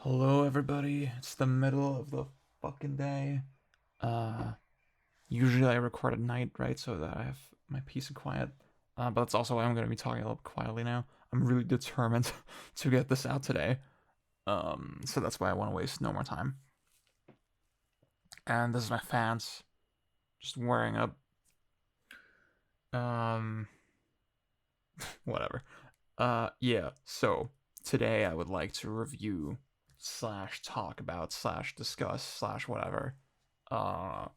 Hello, everybody. It's the middle of the fucking day. Uh, Usually I record at night, right, so that I have my peace and quiet. But that's also why I'm gonna be talking a little quietly now. I'm really determined to get this out today. So that's why I want to waste no more time. And this is my fans, just wearing up. Um, Whatever. Yeah. So today I would like to review slash talk about slash discuss slash whatever. Uh,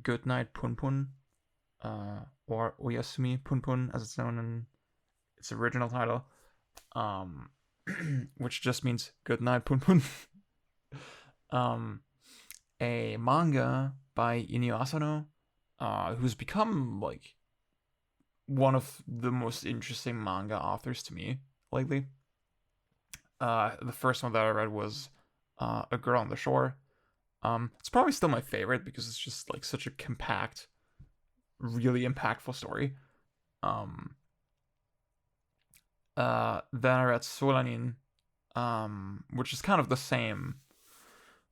Goodnight Punpun, or Oyasumi Punpun, as it's known in its original title, um, which just means Good Night Punpun. um, a manga by Inio Asano, who's become like one of the most interesting manga authors to me lately. The first one that I read was A Girl on the Shore. It's probably still my favorite because it's just like such a compact, really impactful story. Um, then I read Solanin, which is kind of the same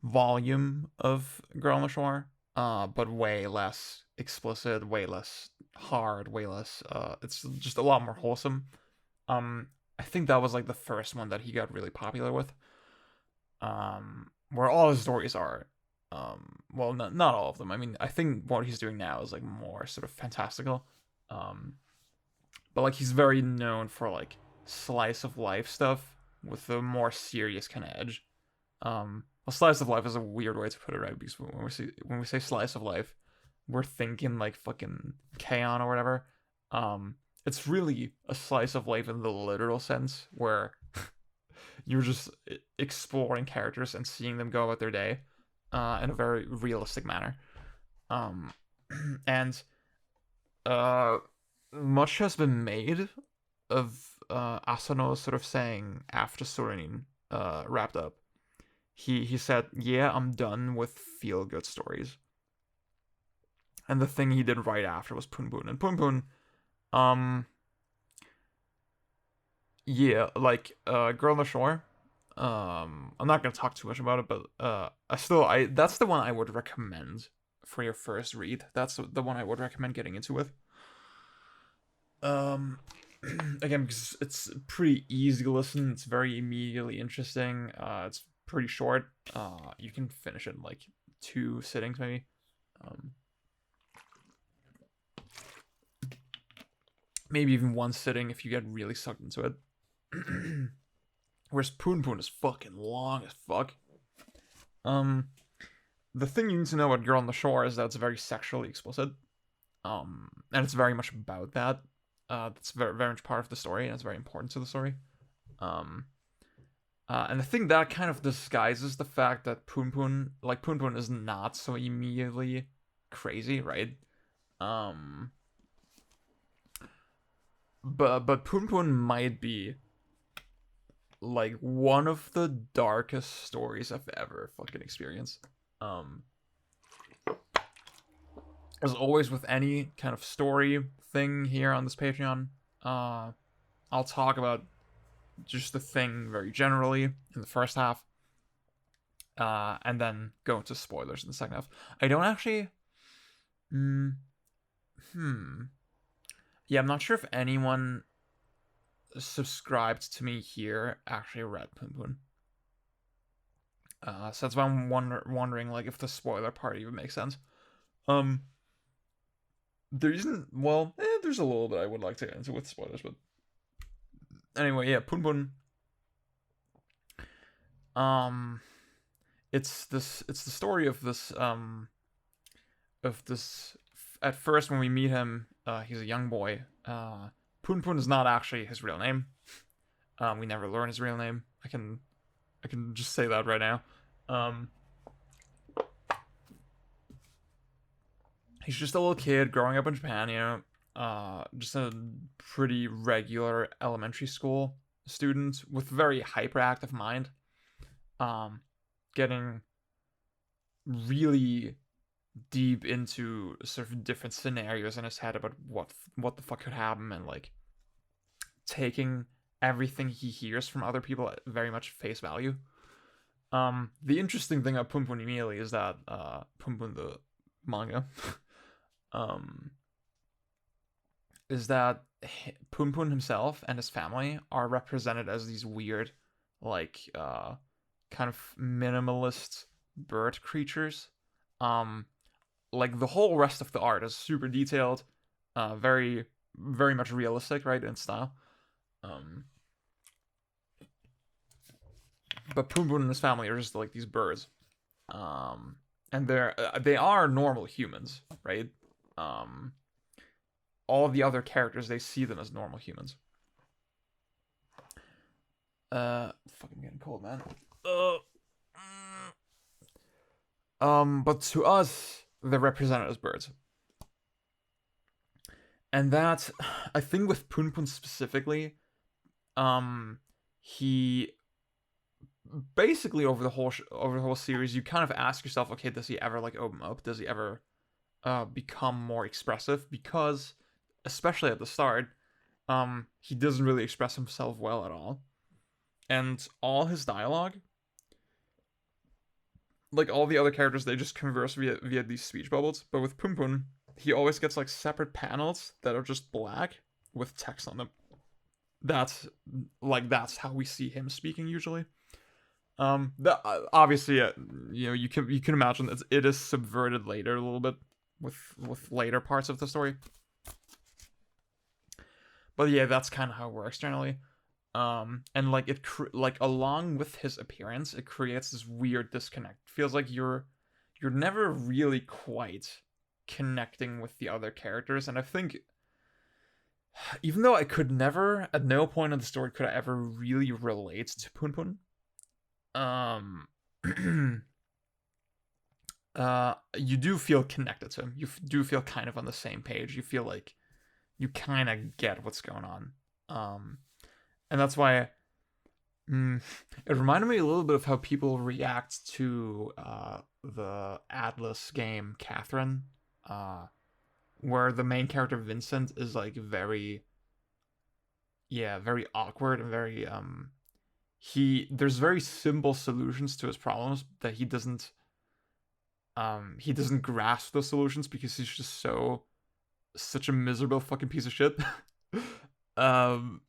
volume of Girl on the Shore, but way less explicit, way less hard, way less. It's just a lot more wholesome. I think that was like the first one that he got really popular with. Where all his stories are, well, not all of them. I mean, I think what he's doing now is like more sort of fantastical. Um, but like he's very known for like slice of life stuff with a more serious kind of edge. Well, slice of life is a weird way to put it, right? Because when we say slice of life, we're thinking like fucking K-On! Or whatever. It's really a slice of life in the literal sense, where you're just exploring characters and seeing them go about their day, in a very realistic manner. Um, and uh, much has been made of Asano sort of saying after Sorenin wrapped up. He said, "Yeah, I'm done with feel good stories." And the thing he did right after was Punpun. And Punpun, um, yeah, like Girl on the Shore. I'm not gonna talk too much about it, but I that's the one I would recommend for your first read. That's the one I would recommend getting into with. Um, Again, because it's pretty easy to listen. It's very immediately interesting. It's pretty short. You can finish it in like two sittings, maybe. Um, Maybe even one sitting if you get really sucked into it. Whereas Poon Poon is fucking long as fuck. Um, the thing you need to know about Girl on the Shore is that it's very sexually explicit. And it's very much about that. That's very very much part of the story, and it's very important to the story. Um, and I think that kind of disguises the fact that Poon Poon is not so immediately crazy, right? Um, but Poon Poon might be like one of the darkest stories I've ever fucking experienced. Um, as always with any kind of story thing here on this Patreon, I'll talk about just the thing very generally in the first half, and then go into spoilers in the second half. I don't actually. Mm, hmm. Yeah, I'm not sure if anyone subscribed to me here actually read Punpun. So that's why I'm wondering like if the spoiler part even makes sense. Um, there isn't. Well, there's a little bit I would like to get into with spoilers, but anyway, yeah, Punpun. Um, it's the story of this. At first, when we meet him, he's a young boy. Punpun is not actually his real name. We never learn his real name. I can just say that right now. Um, he's just a little kid growing up in Japan, just a pretty regular elementary school student with a very hyperactive mind. Um, Getting really deep into sort of different scenarios in his head about what the fuck could happen, and like taking everything he hears from other people at very much face value. The interesting thing about Punpun immediately is that Punpun the manga, um, is that Punpun himself and his family are represented as these weird, like kind of minimalist bird creatures. Um, like the whole rest of the art is super detailed, very very much realistic, right, in style. Um, but Punpun and his family are just like these birds. Um, and they are normal humans, right? Um, all the other characters, they see them as normal humans. Fucking getting cold, man. But to us, they're represented as birds. And that, I think with Punpun specifically, he basically over the whole series, you kind of ask yourself, okay, does he ever like open up? Does he ever become more expressive? Because especially at the start, he doesn't really express himself well at all, and all his dialogue, like all the other characters, they just converse via these speech bubbles. But with Punpun, he always gets like separate panels that are just black with text on them. That's how we see him speaking usually. That obviously, you can imagine that it is subverted later a little bit with later parts of the story. But yeah, that's kind of how it works generally. And like like along with his appearance, it creates this weird disconnect. It feels like you're never really quite connecting with the other characters, and I think even though I could never, at no point in the story could I ever really relate to Punpun. Um, you do feel connected to him. You do feel kind of on the same page. You feel like you kind of get what's going on. And that's why it reminded me a little bit of how people react to the Atlas game Catherine, where the main character Vincent is like very, yeah, very awkward and very there's very simple solutions to his problems that he doesn't grasp those solutions because he's just such a miserable fucking piece of shit. um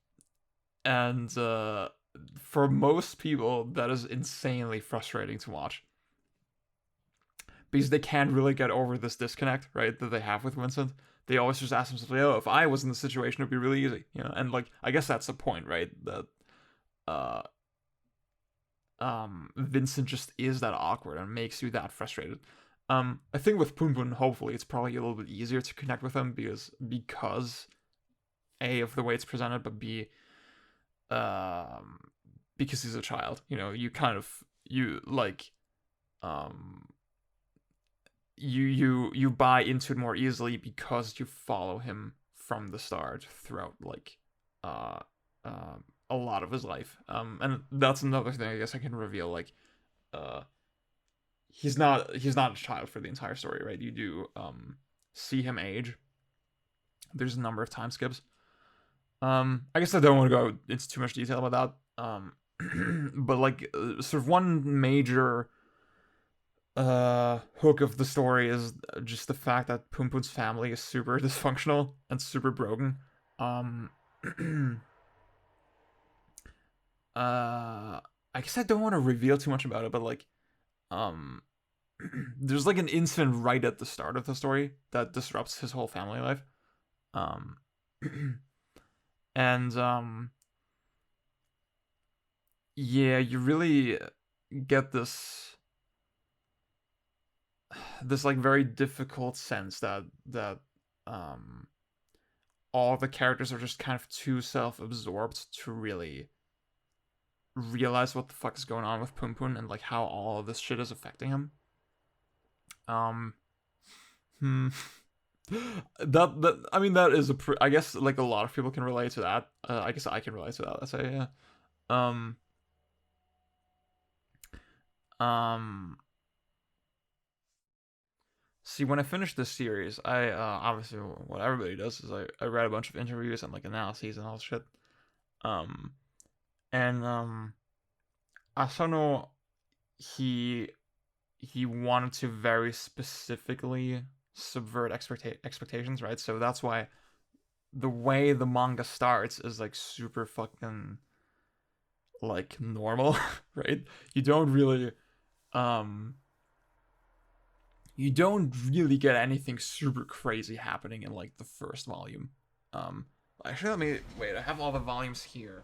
and for most people that is insanely frustrating to watch because they can't really get over this disconnect, right, that they have with Vincent. They always just ask themselves, oh, if I was in the situation it'd be really easy, and like I guess that's the point, right, that uh Vincent just is that awkward and makes you that frustrated. I think with Punpun, hopefully, it's probably a little bit easier to connect with him because A, of the way it's presented, but B, um, because he's a child. You kind of you like you buy into it more easily because you follow him from the start throughout like uh a lot of his life. And that's another thing I guess I can reveal. Like, uh, he's not a child for the entire story, right? You do see him age. There's a number of time skips. I guess I don't want to go into too much detail about that. But like sort of one major hook of the story is just the fact that Punpun's family is super dysfunctional and super broken. Um, I guess I don't want to reveal too much about it, but like, um, there's like an incident right at the start of the story that disrupts his whole family life. Um, and yeah, you really get this like very difficult sense that um all the characters are just kind of too self-absorbed to really realize what the fuck is going on with Punpun and like how all of this shit is affecting him. Um, hmm. That I mean that is I guess like a lot of people can relate to that. I guess I can relate to that. Let's say, yeah. Um, um. See, when I finished this series, I obviously what everybody does is I read a bunch of interviews and like analyses and all this shit. Um, And Asano, he he wanted to very specifically subvert expectations, right? So that's why the way the manga starts is like super fucking like normal, right? You don't really um you don't really get anything super crazy happening in like the first volume. Um Actually, let me wait. I have all the volumes here.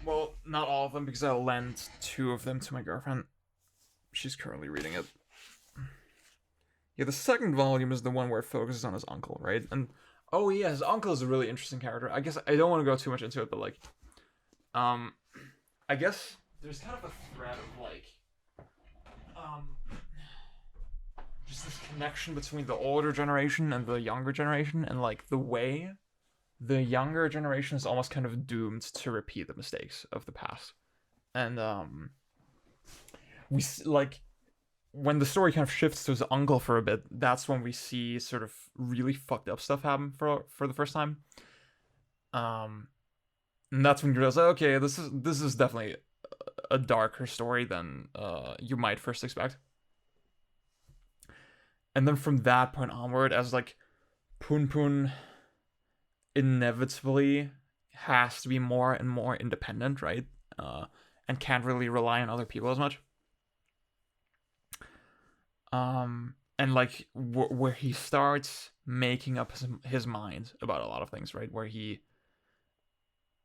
Well, not all of them because I lent two of them to my girlfriend. She's currently reading it. Yeah, the second volume is the one where it focuses on his uncle, right? And oh yeah, his uncle is a really interesting character. I guess I don't want to go too much into it, but like, um, I guess there's kind of a thread of like, um, just this connection between the older generation and the younger generation, and like the way the younger generation is almost kind of doomed to repeat the mistakes of the past, and like when the story kind of shifts to his uncle for a bit, that's when we see sort of really fucked up stuff happen for the first time. Um, and that's when you realize, okay, this is definitely a darker story than you might first expect. And then from that point onward, as like Punpun inevitably has to be more and more independent, right? And can't really rely on other people as much. And like where he starts making up his mind about a lot of things, right? Where he,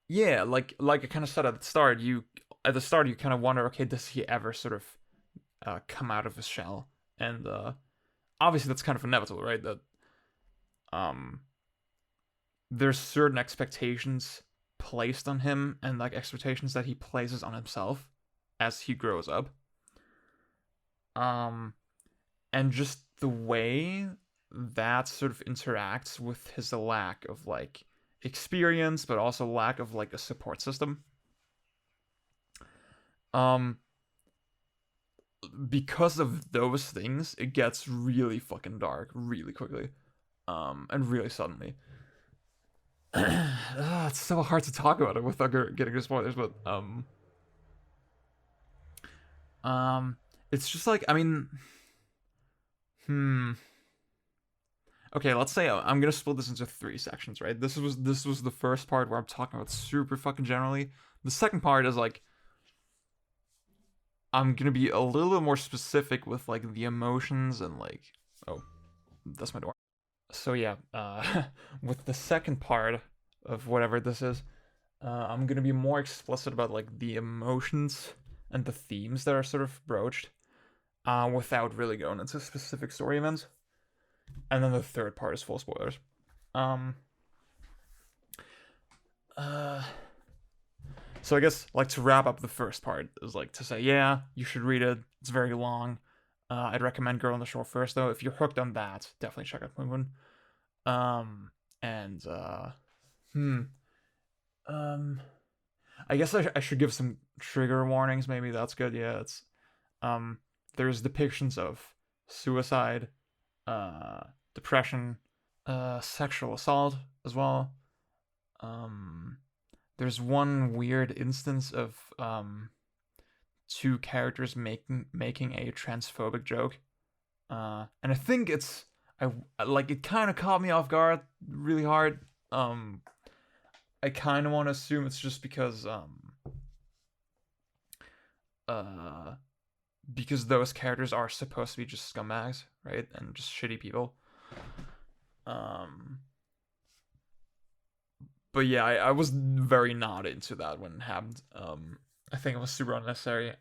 yeah, like I kind of said at the start you kind of wonder, okay, does he ever sort of come out of his shell? And obviously that's kind of inevitable, right? That um there's certain expectations placed on him, and like expectations that he places on himself as he grows up. Um and just the way that sort of interacts with his lack of like experience, but also lack of like a support system. Um, because of those things, it gets really fucking dark really quickly, and really suddenly. It's so hard to talk about it without getting into spoilers, but um, it's just like, I mean, hmm. Okay, let's say I'm gonna split this into three sections, right? This was the first part where I'm talking about super fucking generally. The second part is like I'm gonna be a little bit more specific with like the emotions and like, oh, that's my door. So yeah, with the second part of whatever this is, I'm gonna be more explicit about like the emotions and the themes that are sort of broached, without really going into specific story events. And then the third part is full spoilers. Um, uh, so I guess like to wrap up the first part is like to say, yeah, you should read it. It's very long. I'd recommend Girl on the Shore first though. If you're hooked on that, definitely check out Punpun. Um, and hmm, um, I guess I should give some trigger warnings. Maybe that's good. Yeah, it's um, there's depictions of suicide, uh, depression, sexual assault as well. Um, there's one weird instance of two characters making a transphobic joke, and I think it's I like it kind of caught me off guard really hard. Um, I kind of want to assume it's just uh because those characters are supposed to be just scumbags, right, and just shitty people. Um, but yeah, I was very not into that when it happened. I think it was super unnecessary.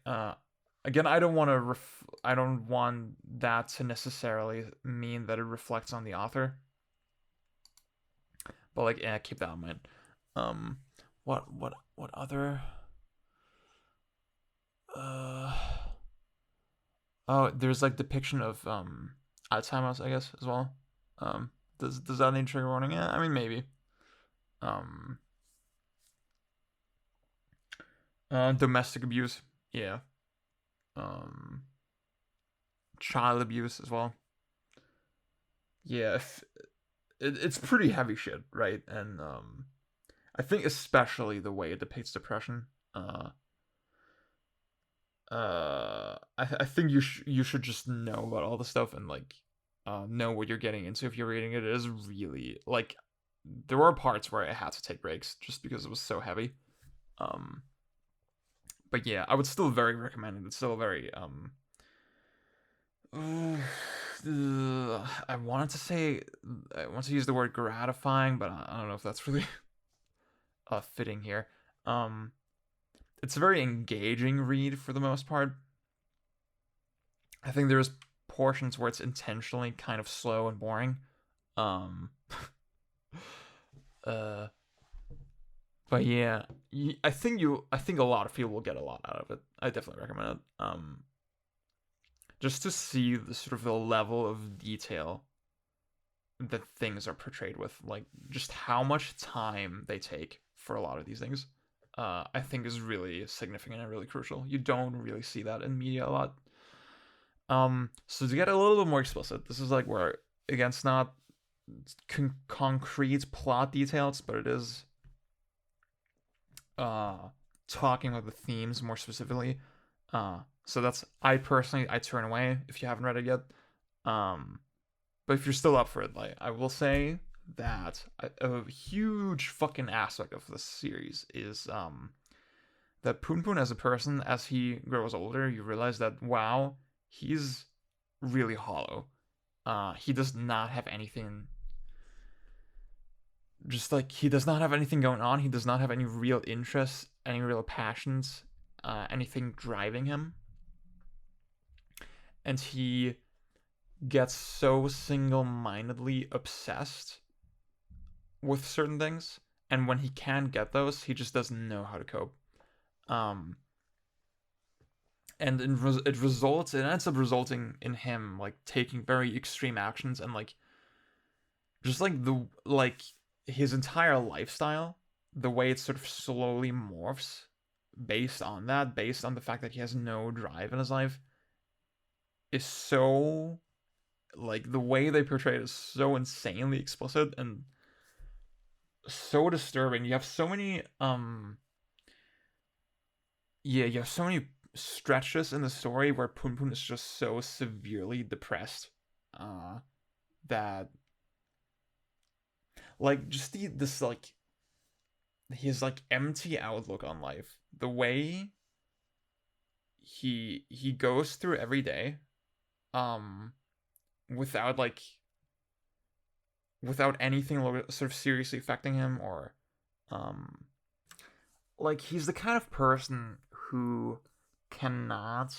Again, I don't want that to necessarily mean that it reflects on the author, but like, yeah, keep that in mind. Um, what other? Uh, oh, there's like depiction of Alzheimer's, I guess, as well. Does that need trigger warning? Yeah, I mean maybe. Um, Domestic abuse, yeah. Um, Child abuse as well. Yeah, it's pretty heavy shit, right? And I think especially the way it depicts depression. I think you should just know about all the stuff and like know what you're getting into if you're reading it. It is really like there were parts where I had to take breaks just because it was so heavy. Um, but yeah, I would still very recommend it. It's still very I wanted to say I want to use the word gratifying, but I don't know if that's really fitting here. Um, it's a very engaging read for the most part. I think there's portions where it's intentionally kind of slow and boring. Um, uh, but yeah, I think a lot of people will get a lot out of it. I definitely recommend it. Just to see the sort of the level of detail that things are portrayed with, like just how much time they take for a lot of these things. I think is really significant and really crucial. You don't really see that in media a lot. So to get a little bit more explicit, this is like where again it's not concrete plot details, but it is uh talking about the themes more specifically. So that's I turn away if you haven't read it yet. Um, but if you're still up for it, like I will say that a huge fucking aspect of this series is that Punpun as a person, as he grows older, you realize that wow, he's really hollow. He does not have anything. Just like he does not have anything going on. He does not have any real interests, any real passions, anything driving him, and he gets so single-mindedly obsessed with certain things, and when he can get those, he just doesn't know how to cope. Um, and it ends up resulting in him like taking very extreme actions and like just like the like his entire lifestyle, the way it sort of slowly morphs based on that, based on the fact that he has no drive in his life, is so like the way they portray it is so insanely explicit and so disturbing. You have so many yeah, you have so many stretches in the story where Punpun is just so severely depressed uh that like just this like his like empty outlook on life, the way he goes through every day um without like without anything sort of seriously affecting him or um like he's the kind of person who cannot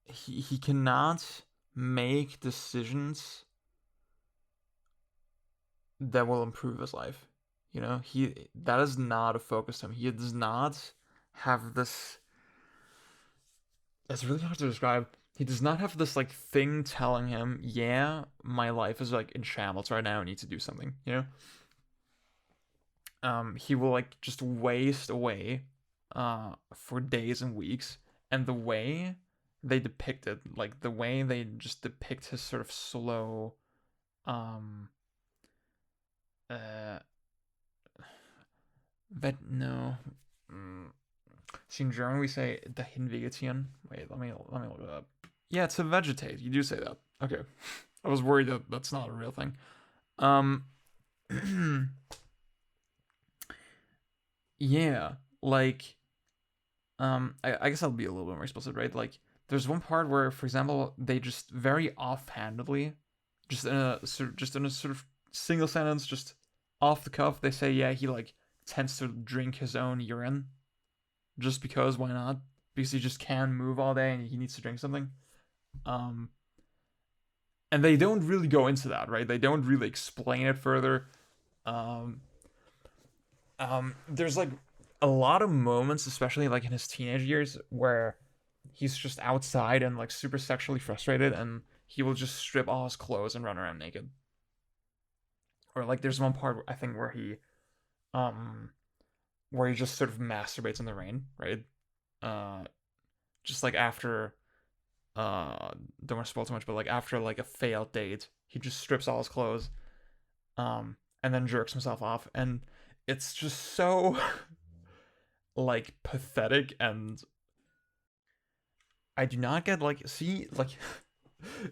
he cannot make decisions that will improve his life. You know, he that is not a focus to him. He does not have this. It's really hard to describe. He does not have this like thing telling him, "Yeah, my life is like in shambles right now. I need to do something." You know, he will like just waste away, for days and weeks, and the way they depict it, like the way they just depict his sort of slow, um, uh, that no. Mm, See, in German we say dahin vegetieren. Wait, let me look it up. Yeah, to vegetate. You do say that. Okay, I was worried that that's not a real thing. Um, yeah, like I guess I'll be a little bit more explicit, right? Like, there's one part where, for example, they just very offhandedly, just in a sort of single sentence, just off the cuff, they say, yeah, he like tends to drink his own urine just because why not? Because he just can't move all day and he needs to drink something. Um, and they don't really go into that, right? They don't really explain it further. Um, there's like a lot of moments, especially like in his teenage years, where he's just outside and like super sexually frustrated, and he will just strip all his clothes and run around naked. Or like there's one part I think um where he just sort of masturbates in the rain, right? Uh, just like after uh don't want to spoil too much, but like after like a failed date, he just strips all his clothes, and then jerks himself off, and it's just so like pathetic. And I do not get like, see, like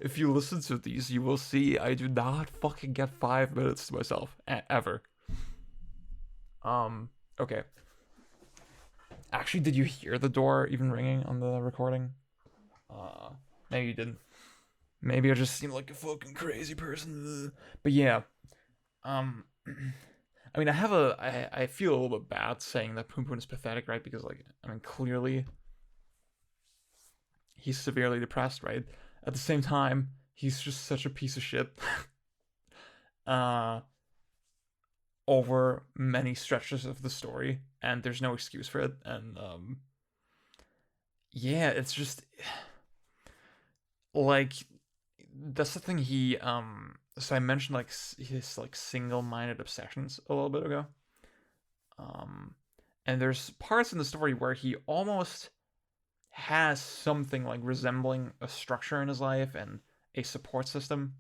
if you listen to these, you will see I do not fucking get 5 minutes to myself ever. Um, okay. Actually, did you hear the door even ringing on the recording? Uh, Maybe you didn't. Maybe I just seem like a fucking crazy person. But yeah, um, I mean, I feel a little bit bad saying that Punpun is pathetic, right? Because like, I mean, clearly he's severely depressed, right? At the same time, he's just such a piece of shit. uh, over many stretches of the story, and there's no excuse for it. And yeah, it's just like that's the thing. So I mentioned like his like single-minded obsessions a little bit ago. Um, and there's parts in the story where he almost has something like resembling a structure in his life and a support system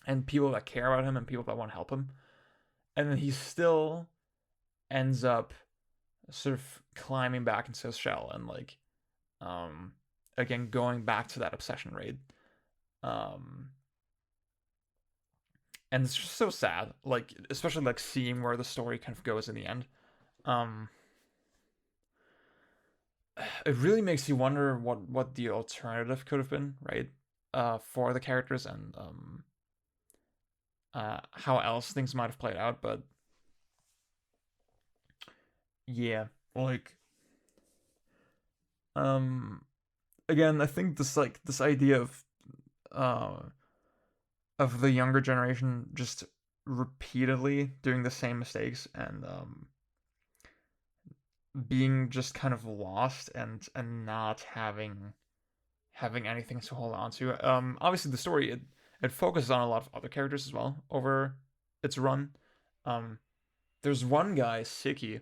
and people that care about him and people that want to help him. And then he still ends up sort of climbing back into his shell and like um again going back to that obsession raid. Um and it's just so sad, like especially like seeing where the story kind of goes in the end. Um it really makes you wonder what the alternative could have been, right? For the characters and how else things might have played out, but yeah, like um again, I think this idea uh of the younger generation just repeatedly doing the same mistakes and being just kind of lost and not having anything to hold on to. Obviously the story it focuses on a lot of other characters as well over its run. Um, there's one guy, Siki,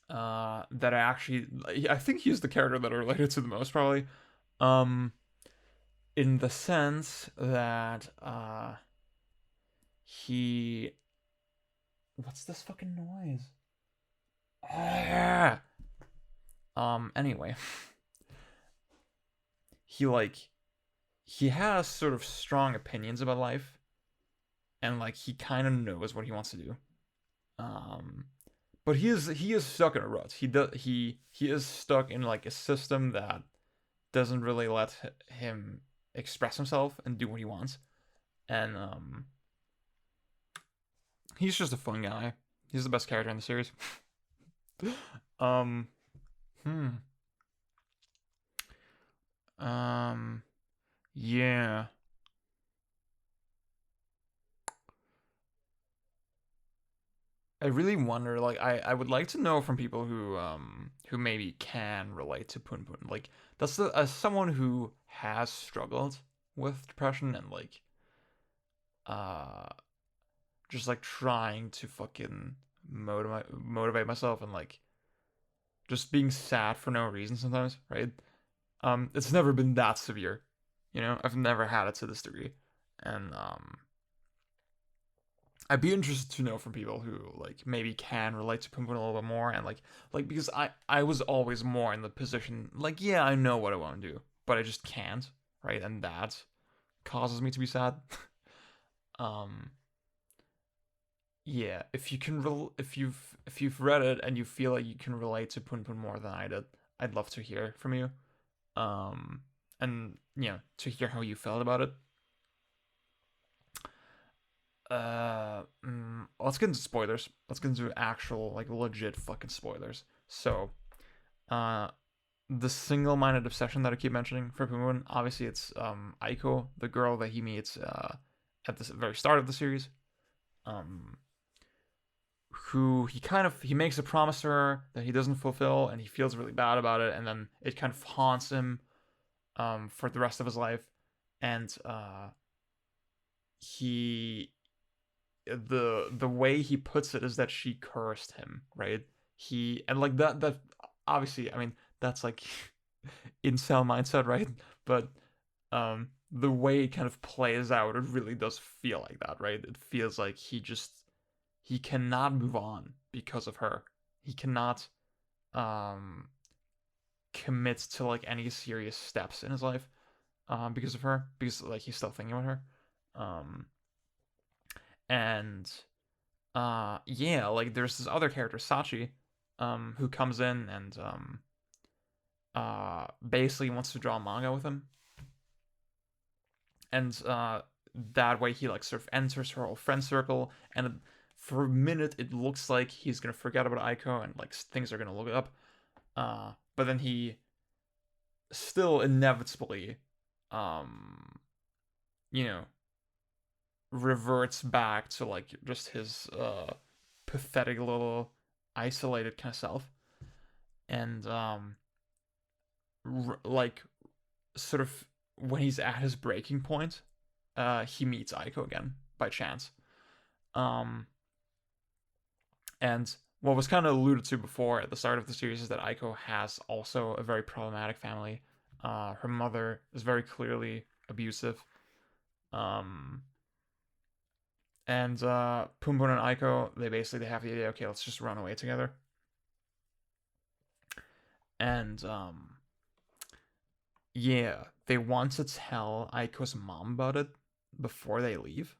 that I think he's the character that I related to the most probably. Um, in the sense that he what's this fucking noise? Ah! Anyway, he like he has sort of strong opinions about life and like he kind of knows what he wants to do. Um but he is stuck in a rut. He is stuck in like a system that doesn't really let him express himself and do what he wants. And he's just a fun guy. He's the best character in the series. um hmm um yeah. I really wonder, like, I would like to know from people who maybe can relate to Punpun. Like, that's as someone who has struggled with depression and like uh just like trying to fucking motivate myself and like just being sad for no reason sometimes, right? It's never been that severe, you know. I've never had it to this degree, and I'd be interested to know from people who like maybe can relate to Punpun a little bit more and like because I was always more in the position like yeah I know what I want to do but I just can't, right? And that causes me to be sad. um yeah, if you can if you've read it and you feel like you can relate to Punpun more than I did, I'd love to hear from you. um and to hear how you felt about it. Let's get into spoilers. Let's get into actual like legit fucking spoilers. So uh the single-minded obsession that I keep mentioning for Pumun, obviously it's Aiko, the girl that he meets at the very start of the series. um who he makes a promise to her that he doesn't fulfill and he feels really bad about it, and then it kind of haunts him for the rest of his life. And he the way he puts it is that she cursed him, right? He and like that obviously, I mean, that's like incel mindset, right? But the way it kind of plays out, it really does feel like that, right? It feels like he cannot move on because of her. He cannot um commit to like any serious steps in his life because of her, because like he's still thinking about her. Um and yeah, like there's this other character, Sachi, who comes in and basically wants to draw manga with him. And that way he like sort of enters her whole friend circle, and for a minute it looks like he's gonna forget about Aiko and like things are gonna look up. But then he still inevitably, um, you know, reverts back to like just his pathetic little isolated kind of self, and like sort of when he's at his breaking point, he meets Aiko again by chance. Um, and what was kind of alluded to before at the start of the series is that Aiko has also a very problematic family. Her mother is very clearly abusive. Um, and Punpun and Aiko, they have the idea, okay, let's just run away together. And yeah, they want to tell Aiko's mom about it before they leave.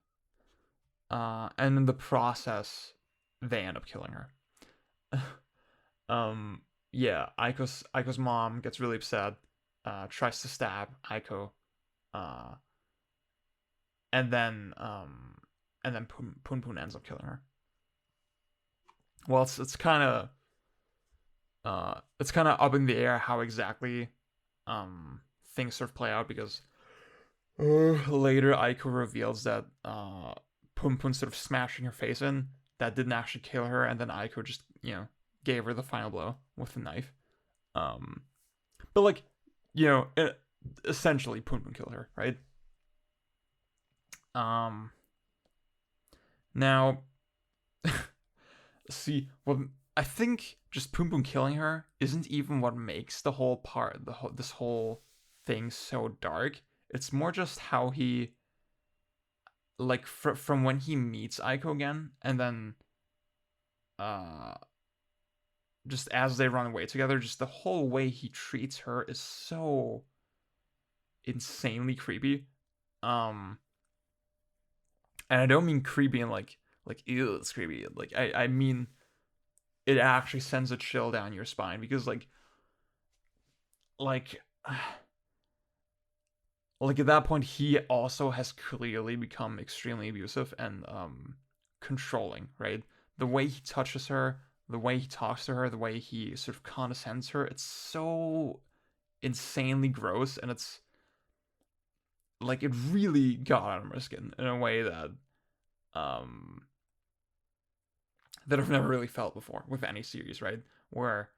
And in the process, they end up killing her. um, yeah, Aiko's mom gets really upset, tries to stab Aiko, uh, and then Punpun ends up killing her. Well, it's kind of up in the air how exactly things sort of play out because later Aiko reveals that Punpun sort of smashing her face in that didn't actually kill her, and then Aiko just gave her the final blow with the knife. Um, but like essentially Punpun killed her, right? Um, now see, well, I think just Punpun killing her isn't even what makes this whole thing so dark. It's more just how he like from when he meets Aiko again, and then uh just as they run away together, just the whole way he treats her is so insanely creepy. Um, and I don't mean creepy in like ew, it's creepy. Like I mean it actually sends a chill down your spine because like like at that point he also has clearly become extremely abusive and controlling, right? The way he touches her, the way he talks to her, the way he sort of condescends her, it's so insanely gross, and it's like it really got under my skin in a way um that I've never really felt before with any series, right? Where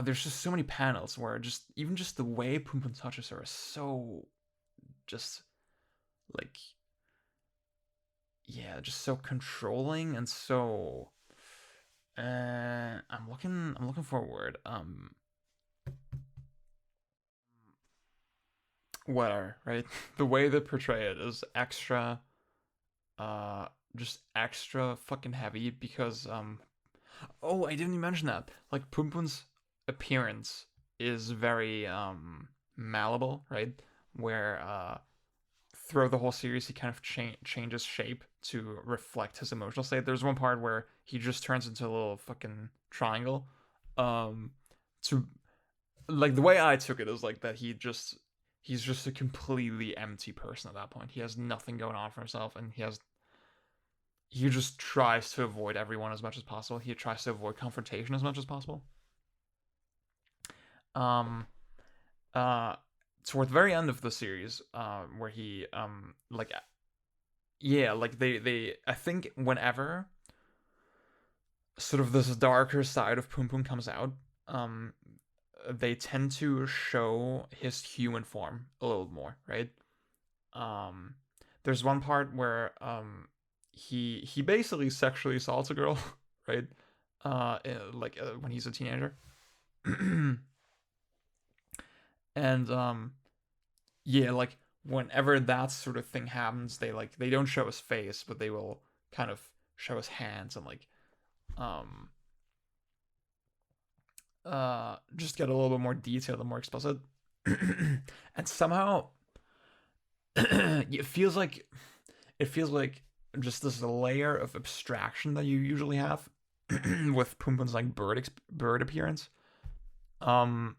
there's just so many panels where just even just the way Punpun touches her is so just like yeah, just so controlling and so I'm looking for a word. Whatever, right? The way they portray it is extra uh just extra fucking heavy because oh, I didn't even mention that. Like Punpun's appearance is very malleable, right? Where throughout the whole series he kind of changes shape to reflect his emotional state. There's one part where he just turns into a little fucking triangle. Um to like the way I took it is like that he's just a completely empty person at that point. He has nothing going on for himself, and he just tries to avoid everyone as much as possible. He tries to avoid confrontation as much as possible. Um, uh, Toward the very end of the series, where he like yeah, like they I think whenever sort of this darker side of Punpun comes out, um, they tend to show his human form a little more, right? Um, there's one part where he basically sexually assaults a girl, right? When he's a teenager. And yeah, like whenever that sort of thing happens, they don't show his face, but they will kind of show his hands and like um just get a little bit more detailed and more explicit. And somehow it feels like it feels like just this layer of abstraction that you usually have with Punpun's like bird appearance. Um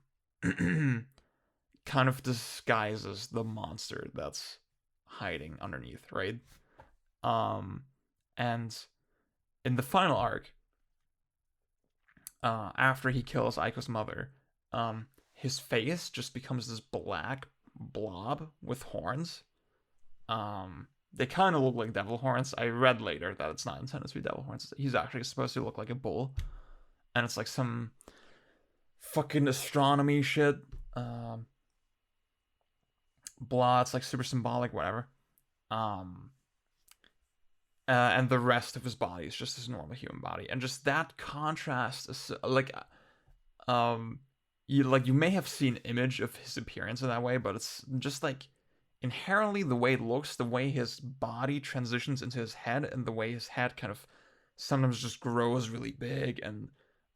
kind of disguises the monster that's hiding underneath, right? Um, and in the final arc, after he kills Aiko's mother, his face just becomes this black blob with horns. They kind of look like devil horns. I read later that it's not intended to be devil horns. He's actually supposed to look like a bull, and it's like some fucking astronomy shit. Um, Blah. It's like super symbolic, whatever. Um, and the rest of his body is just his normal human body, and just that contrast is like, um, you may have seen image of his appearance in that way, but it's just like inherently the way it looks, the way his body transitions into his head, and the way his head kind of sometimes just grows really big and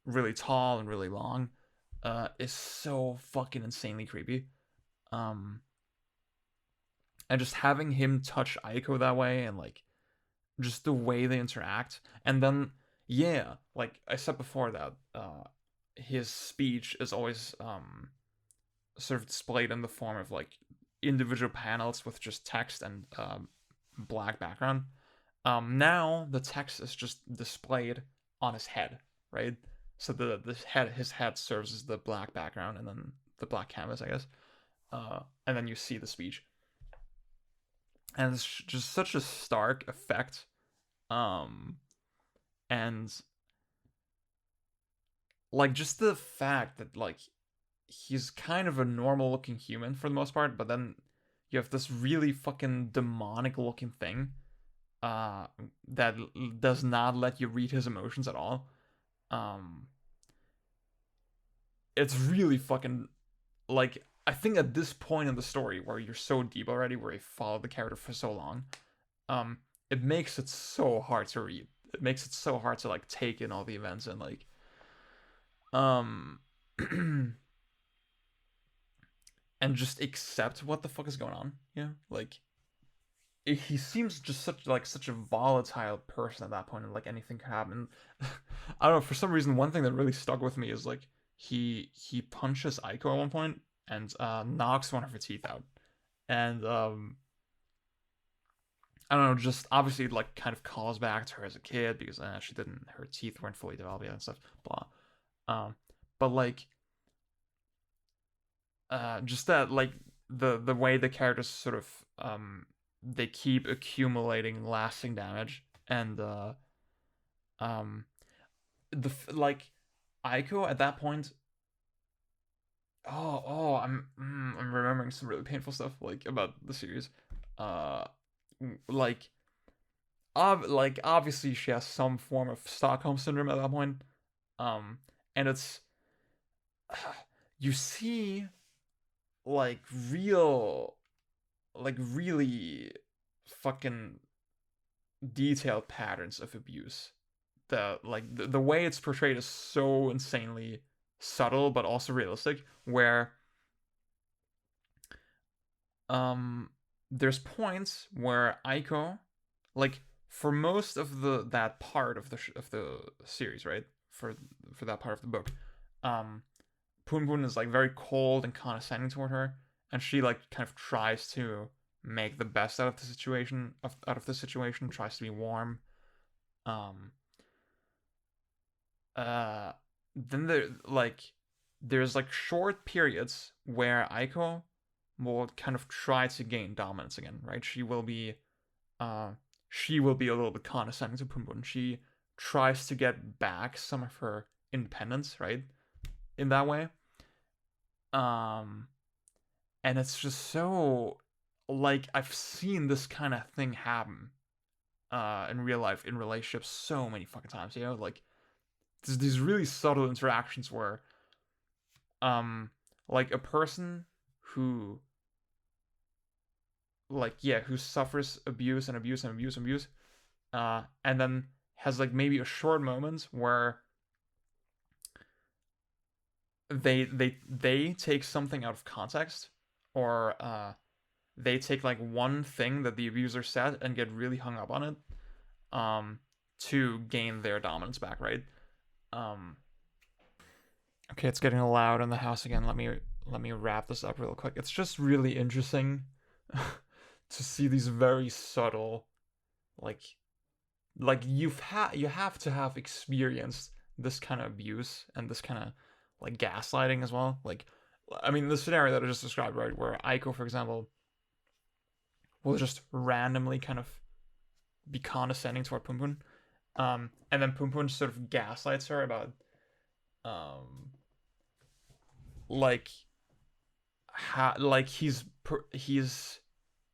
really tall and really long, is so fucking insanely creepy. Um, and just having him touch Aiko that way and like just the way they interact. And then, yeah, like I said before, that his speech is always sort of displayed in the form of like individual panels with just text and black background. Now the text is just displayed on his head, right? So his head serves as the black background, and then the black canvas, I guess. And then you see the speech, and it's just such a stark effect. Um, and like just the fact that like he's kind of a normal looking human for the most part, but then you have this really fucking demonic looking thing uh that does not let you read his emotions at all. Um it's really fucking like, I think at this point in the story where you're so deep already, where you followed the character for so long, um it makes it so hard to read. It makes it so hard to like take in all the events and like um and just accept what the fuck is going on. Yeah, like he seems just such a volatile person at that point, and like anything could happen. I don't know. For some reason, one thing that really stuck with me is like he punches Aiko at one point and knocks one of her teeth out, and I don't know. Just obviously like kind of calls back to her as a kid because she didn't her teeth weren't fully developed yet and stuff. Blah. Um, but like just that like the way the characters sort of they keep accumulating lasting damage, and um like Aiko at that point. I'm remembering some really painful stuff like about the series. Uh, like like obviously she has some form of Stockholm syndrome at that point. Um, and it's you see like real like really fucking detailed patterns of abuse. The way it's portrayed is so insanely subtle but also realistic, where um there's points where Aiko, like for most of that part of the series, right? For that part of the book, um Punpun is like very cold and condescending toward her, and she like kind of tries to make the best out of the situation, out of the situation, tries to be warm. Um, uh, then there's like short periods where Aiko will kind of try to gain dominance again, right? Uh, she will be a little bit condescending to Punpun. She tries to get back some of her independence, right? In that way. Um, and it's just so like I've seen this kind of thing happen in real life in relationships so many fucking times. You know, like there's these really subtle interactions where um like a person who like yeah, who suffers abuse and abuse and abuse and abuse, and then has like maybe a short moment where they take something out of context, or they take like one thing that the abuser said and get really hung up on it, um, to gain their dominance back, right? Um, okay, it's getting loud in the house again. Let me wrap this up real quick. It's just really interesting to see these very subtle, like you have to have experienced this kind of abuse and this kind of like gaslighting as well. Like, I mean, the scenario that I just described, right, where Aiko, for example, will just randomly kind of be condescending toward Punpun, and then Punpun sort of gaslights her about, um, like, like he's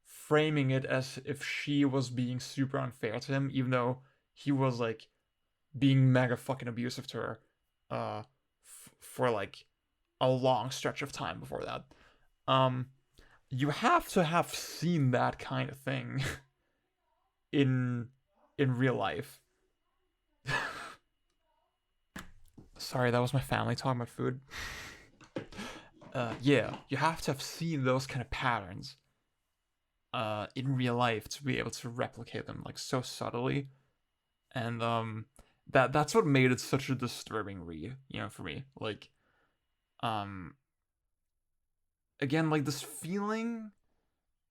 framing it as if she was being super unfair to him, even though he was like being mega fucking abusive to her, for like a long stretch of time before that. Um, you have to have seen that kind of thing in real life. Sorry, that was my family talking about food. Yeah, you have to have seen those kind of patterns in real life to be able to replicate them like so subtly, and that's what made it such a disturbing read, for me. Like, um, again, like this feeling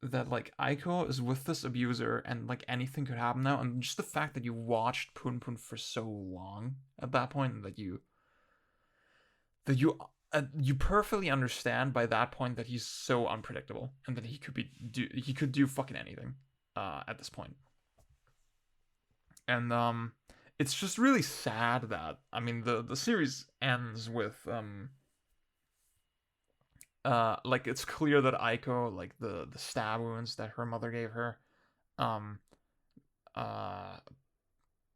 that like Aiko is with this abuser and like anything could happen now, and just the fact that you watched Punpun for so long at that point, that you perfectly understand by that point that he's so unpredictable and that he could do fucking anything at this point. And it's just really sad that, I mean, the series ends with like it's clear that Aiko, like the stab wounds that her mother gave her, um uh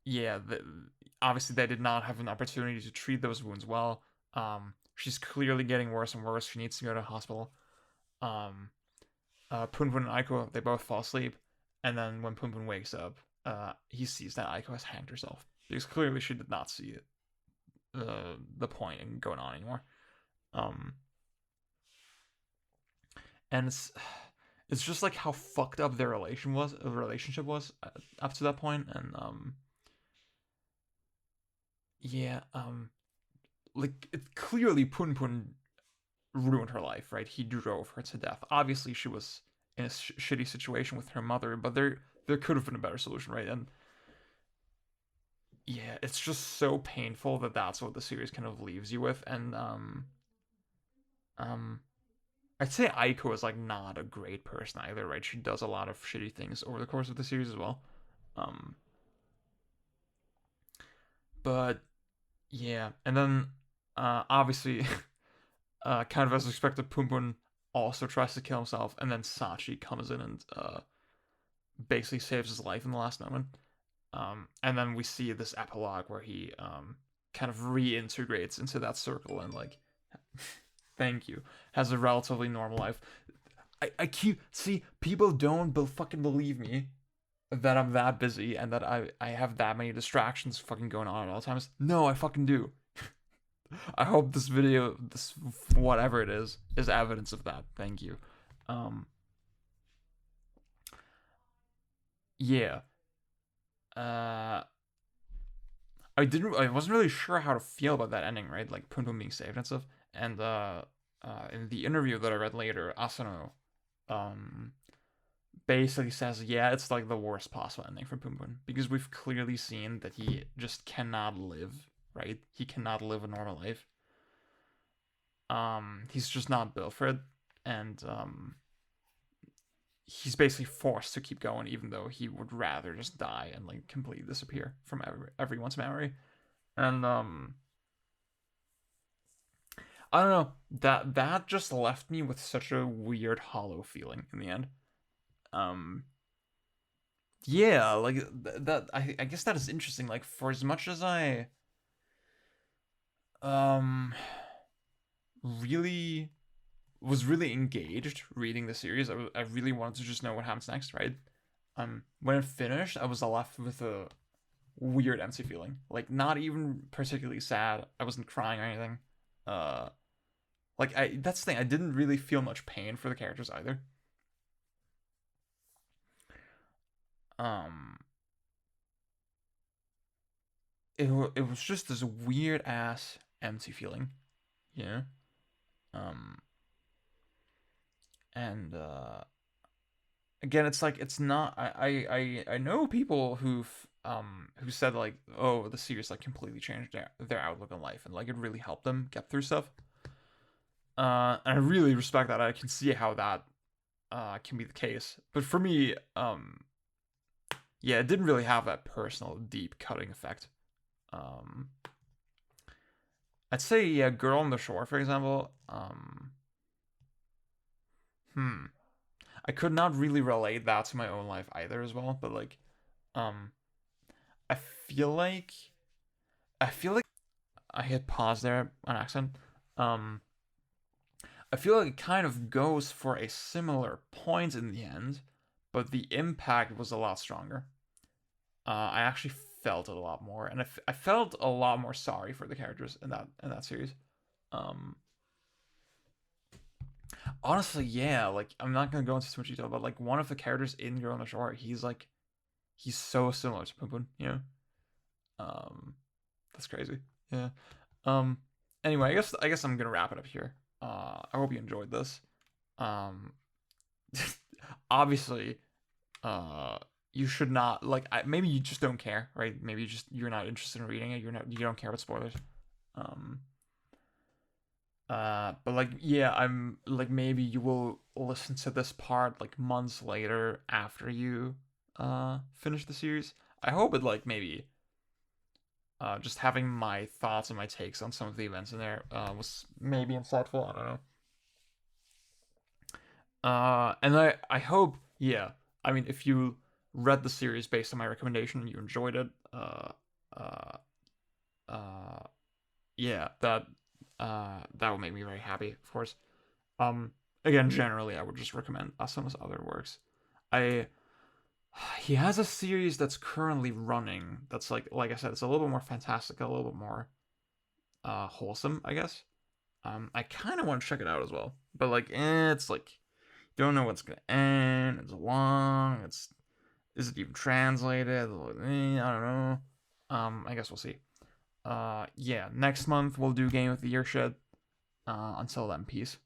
yeah, obviously they did not have an opportunity to treat those wounds well. She's clearly getting worse and worse. She needs to go to the hospital. Um, Punpun and Aiko, they both fall asleep, and then when Punpun wakes up, he sees that Aiko has hanged herself, because clearly she did not see it, the point in going on anymore. Um, and it's just like how fucked up their relationship was up to that point, and yeah, like it clearly Punpun ruined her life, right? He drove her to death. Obviously, she was in a shitty situation with her mother, but there could have been a better solution, right? And yeah, it's just so painful that that's what the series kind of leaves you with. And um, I'd say Aiko is like not a great person either, right? She does a lot of shitty things over the course of the series as well. Um, but yeah, and then obviously, kind of as expected, Punpun also tries to kill himself, and then Sachi comes in and basically saves his life in the last moment. And then we see this epilogue where he kind of reintegrates into that circle and like, thank you, has a relatively normal life. I keep see people don't fucking believe me that I'm that busy and that I have that many distractions fucking going on at all times. No, I fucking do. I hope this video, this whatever it is evidence of that. Thank you. Um, yeah. Uh, I wasn't really sure how to feel about that ending, right? Like Punpun being saved and stuff. And in the interview that I read later, Asano, um, basically says, yeah, it's like the worst possible ending for Punpun, because we've clearly seen that he just cannot live, right? He cannot live a normal life. He's just not built for it, and he's basically forced to keep going, even though he would rather just die and like completely disappear from everyone's memory. And I don't know, that just left me with such a weird hollow feeling in the end. Um, yeah, like that. I guess that is interesting. Like, for as much as I um really was really engaged reading the series. I really wanted to just know what happens next, right? When it finished, I was left with a weird empty feeling. Like not even particularly sad. I wasn't crying or anything. Uh, like I that's the thing. I didn't really feel much pain for the characters either. Um, it was just this weird ass empty feeling, you know. Um, and again, it's like it's not. I know people who said like, oh, the series like completely changed their outlook on life, and like it really helped them get through stuff. And I really respect that. I can see how that can be the case. But for me, yeah, it didn't really have that personal, deep, cutting effect. Um, I'd say, yeah, Girl on the Shore, for example. Hmm, I could not really relate that to my own life either, as well. But like, um, I feel like I feel like I hit pause there on accident. Um, I feel like it kind of goes for a similar point in the end, but the impact was a lot stronger. I actually felt it a lot more, and I felt a lot more sorry for the characters in that series. Um, Honestly, yeah, like I'm not gonna go into too much detail, but like one of the characters in Girl on the Shore, he's so similar to Punpun, you know. Um, that's crazy. Yeah. Um. Anyway, I guess I'm gonna wrap it up here. I hope you enjoyed this. Um, obviously, uh, you should not like. Maybe you just don't care, right? Maybe you're not interested in reading it. You don't care about spoilers. Um. But like, yeah, I'm like maybe you will listen to this part like months later after you finish the series. I hope it like maybe just having my thoughts and my takes on some of the events in there was maybe insightful. I don't know. And I hope, yeah. I mean, if you read the series based on my recommendation and you enjoyed it, uh, uh, yeah, that would make me very happy, of course. Um, Again, generally, I would just recommend Asamu's other works. I He has a series that's currently running. That's like I said, it's a little bit more fantastical, a little bit more wholesome, I guess. I kind of want to check it out as well, but like, it's like don't know what's gonna end. It's long. It's Is it even translated? I don't know. I guess we'll see. Yeah, next month we'll do Game of the Year shit. Until then, peace.